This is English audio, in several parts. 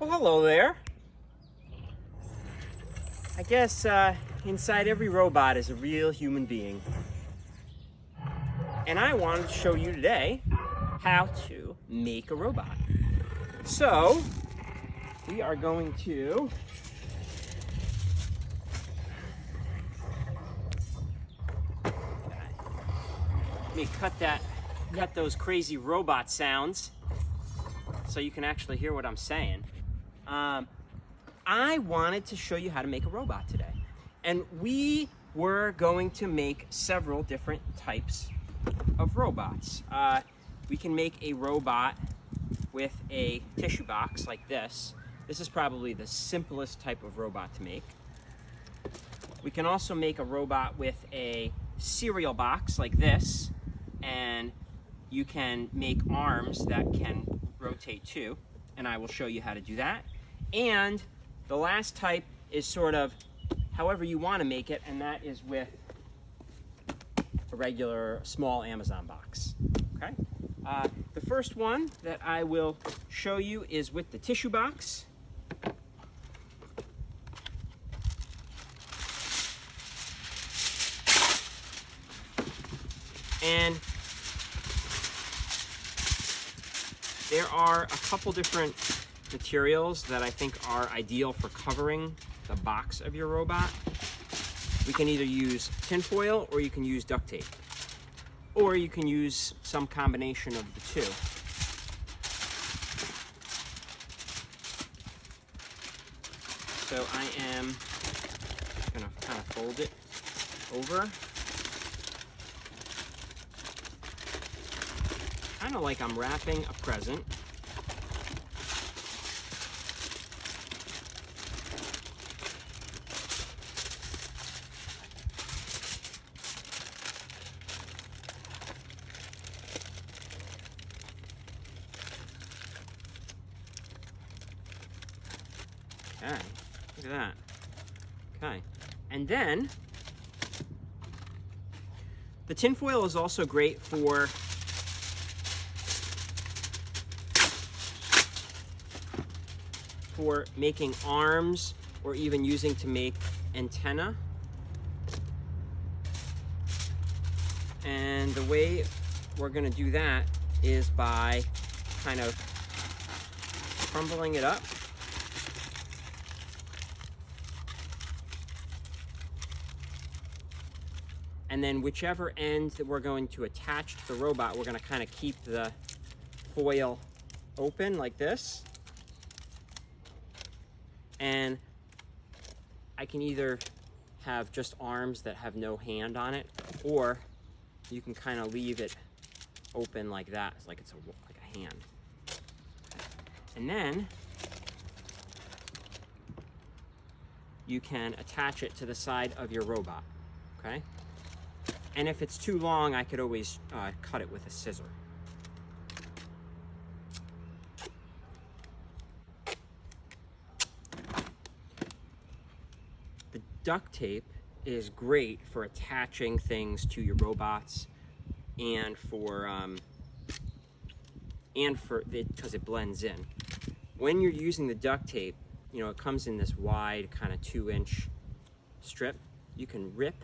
Well, hello there. I guess inside every robot is a real human being. And I wanted to show you today how to make a robot. So, we are going to let me cut those crazy robot sounds so you can actually hear what I'm saying. I wanted to show you how to make a robot today. And we were going to make several different types of robots. We can make a robot with a tissue box like this. This is probably the simplest type of robot to make. We can also make a robot with a cereal box like this, and you can make arms that can rotate too, and I will show you how to do that. And the last type is sort of however you want to make it, and that is with a regular small Amazon box. Okay. The first one that I will show you is with the tissue box. And there are a couple different materials that I think are ideal for covering the box of your robot. We can either use tinfoil or you can use duct tape. Or you can use some combination of the two. So I am gonna kind of fold it over. Kind of like I'm wrapping a present. Okay, look at that. Okay, and then the tinfoil is also great for making arms or even using to make antenna. And the way we're going to do that is by kind of crumbling it up. And then whichever end that we're going to attach to the robot, we're going to kind of keep the foil open like this. And I can either have just arms that have no hand on it, or you can kind of leave it open like that, like it's like a hand. And then you can attach it to the side of your robot, okay? And if it's too long, I could always cut it with a scissor. The duct tape is great for attaching things to your robots, and because it blends in. When you're using the duct tape, you know, it comes in this wide kind of 2-inch strip. You can rip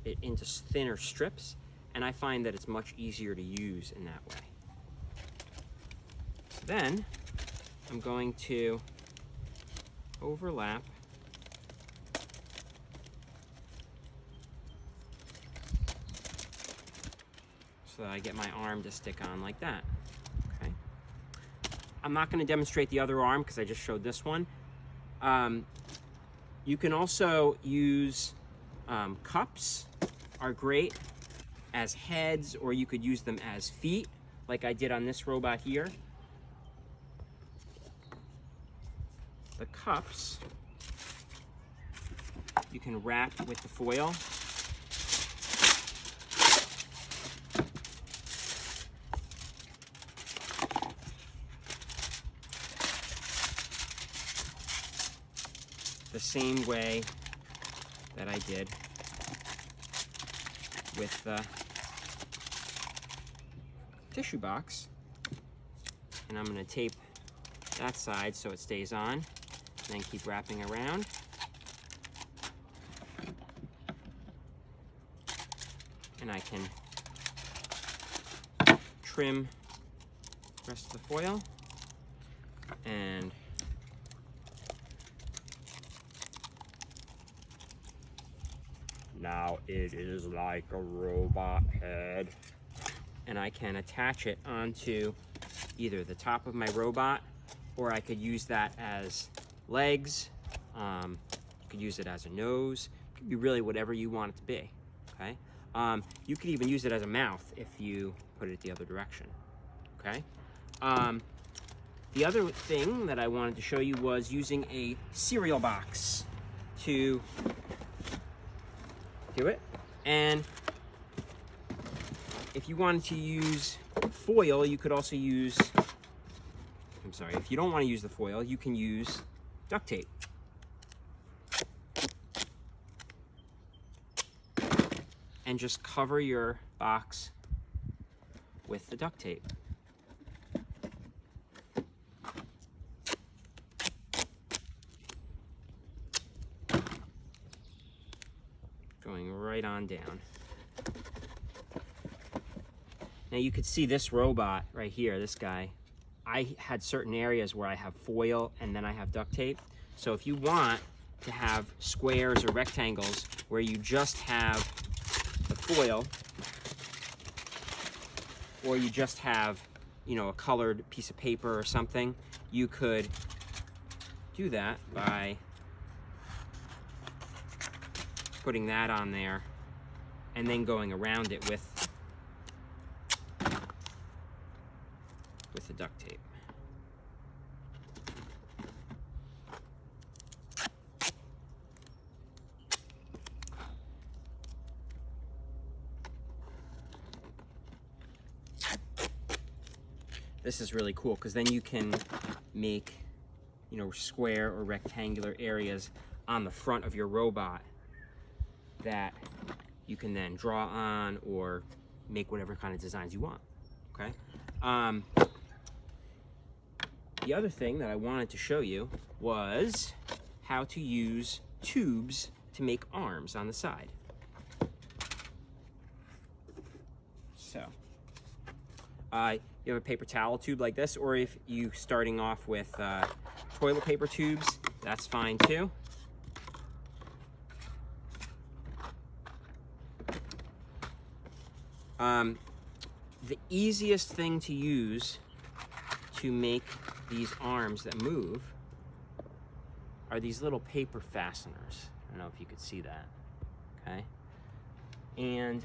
it into thinner strips, and I find that it's much easier to use in that way. So then I'm going to overlap so that I get my arm to stick on like that. Okay. I'm not going to demonstrate the other arm because I just showed this one. You can also use cups are great as heads, or you could use them as feet, like I did on this robot here. The cups you can wrap with the foil. The same way that I did with the tissue box. And I'm going to tape that side so it stays on, and then keep wrapping around. And I can trim the rest of the foil, and now it is like a robot head. And I can attach it onto either the top of my robot, or I could use that as legs. You could use it as a nose. It could be really whatever you want it to be, okay? You could even use it as a mouth if you put it the other direction, okay? The other thing that I wanted to show you was using a cereal box to do it. And if you wanted to use foil, you could also use, I'm sorry, if you don't want to use the foil, you can use duct tape. And just cover your box with the duct tape. Going right on down. Now you could see this robot right here, this guy. I had certain areas where I have foil and then I have duct tape. So if you want to have squares or rectangles where you just have the foil, or you just have, you know, a colored piece of paper or something, you could do that by putting that on there and then going around it with the duct tape. This is really cool because then you can make, you know, square or rectangular areas on the front of your robot that you can then draw on or make whatever kind of designs you want, okay? The other thing that I wanted to show you was how to use tubes to make arms on the side. So, you have a paper towel tube like this, or if you starting off with toilet paper tubes, that's fine too. The easiest thing to use to make these arms that move are these little paper fasteners. I don't know if you could see that, okay? And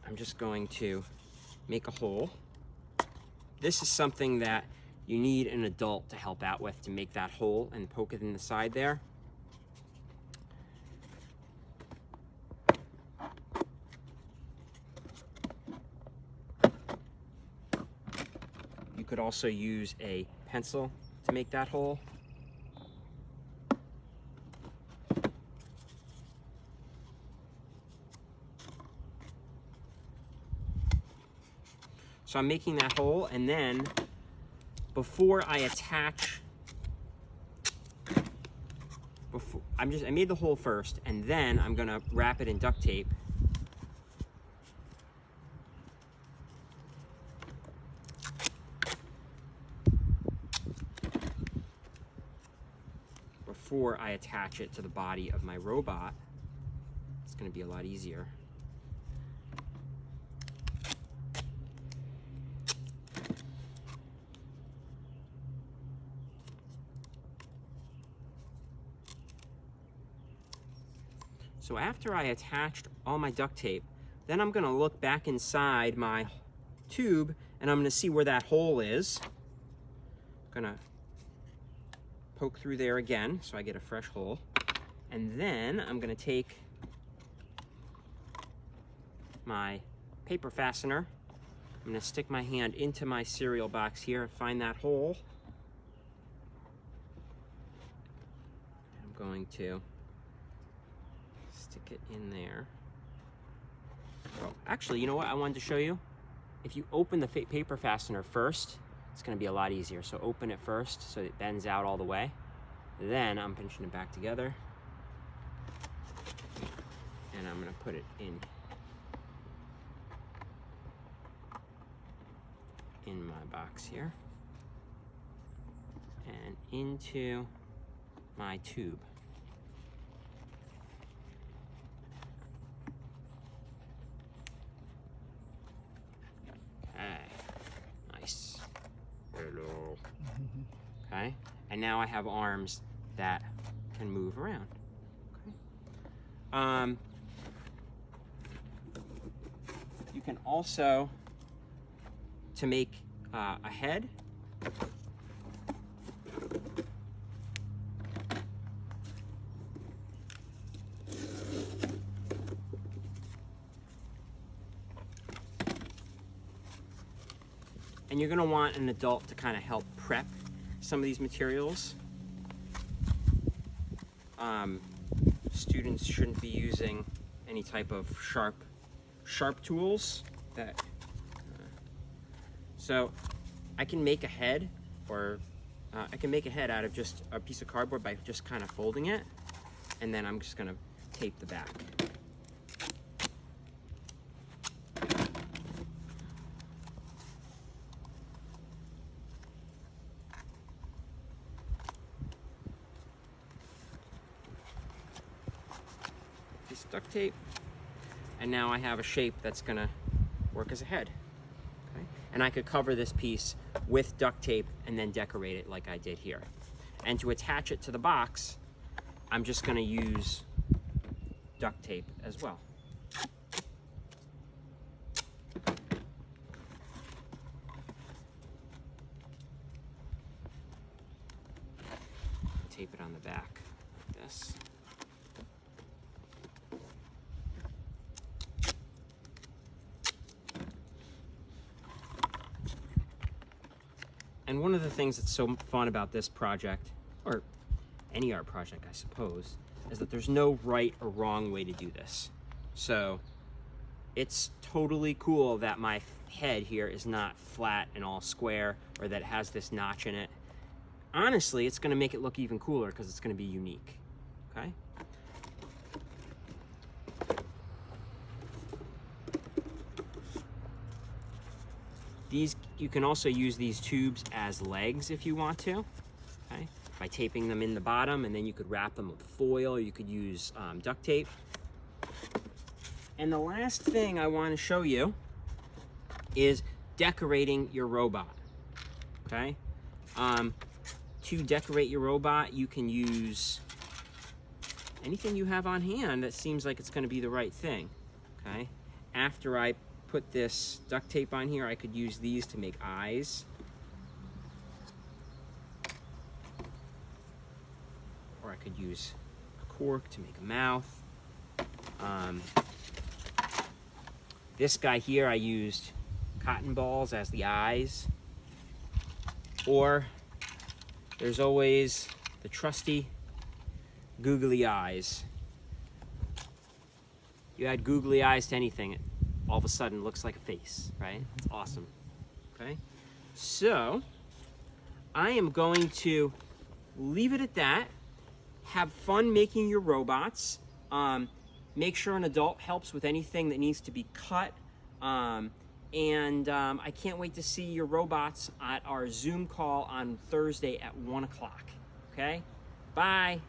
I'm just going to make a hole. This is something that you need an adult to help out with, to make that hole and poke it in the side there. You could also use a pencil to make that hole. So I'm making that hole, and then before I attach, I made the hole first, and then I'm gonna wrap it in duct tape. Before I attach it to the body of my robot. It's gonna be a lot easier. So after I attached all my duct tape, then I'm gonna look back inside my tube and I'm gonna see where that hole is. I'm gonna poke through there again so I get a fresh hole. And then I'm gonna take my paper fastener. I'm gonna stick my hand into my cereal box here and find that hole. I'm going to stick it in there. Oh, actually, you know what I wanted to show you? If you open the paper fastener first, it's gonna be a lot easier. So open it first so it bends out all the way. Then I'm pinching it back together. And I'm gonna put it in my box here. And into my tube. Okay, nice. Hello. Okay, and now I have arms that can move around. Okay. You can also, to make a head, and you're going to want an adult to kind of help prep some of these materials. Students shouldn't be using any type of sharp tools. So I can make a head, or I can make a head out of just a piece of cardboard by just kind of folding it, and then I'm just going to tape the back. Duct tape, and now I have a shape that's gonna work as a head. Okay? And I could cover this piece with duct tape and then decorate it like I did here. And to attach it to the box, I'm just gonna use duct tape as well. Tape it on the back like this. And one of the things that's so fun about this project, or any art project I suppose, is that there's no right or wrong way to do this. So it's totally cool that my head here is not flat and all square, or that it has this notch in it. Honestly, it's gonna make it look even cooler because it's gonna be unique, okay? You can also use these tubes as legs if you want to, okay? By taping them in the bottom, and then you could wrap them with foil, or you could use duct tape. And the last thing I want to show you is decorating your robot, okay? To decorate your robot, you can use anything you have on hand that seems like it's going to be the right thing, okay? After I put this duct tape on here, I could use these to make eyes. Or I could use a cork to make a mouth. This guy here, I used cotton balls as the eyes. Or there's always the trusty googly eyes. You add googly eyes to anything, it all of a sudden looks like a face, right? It's awesome, okay? So I am going to leave it at that. Have fun making your robots. Make sure an adult helps with anything that needs to be cut. I can't wait to see your robots at our Zoom call on Thursday at 1 o'clock, okay? Bye.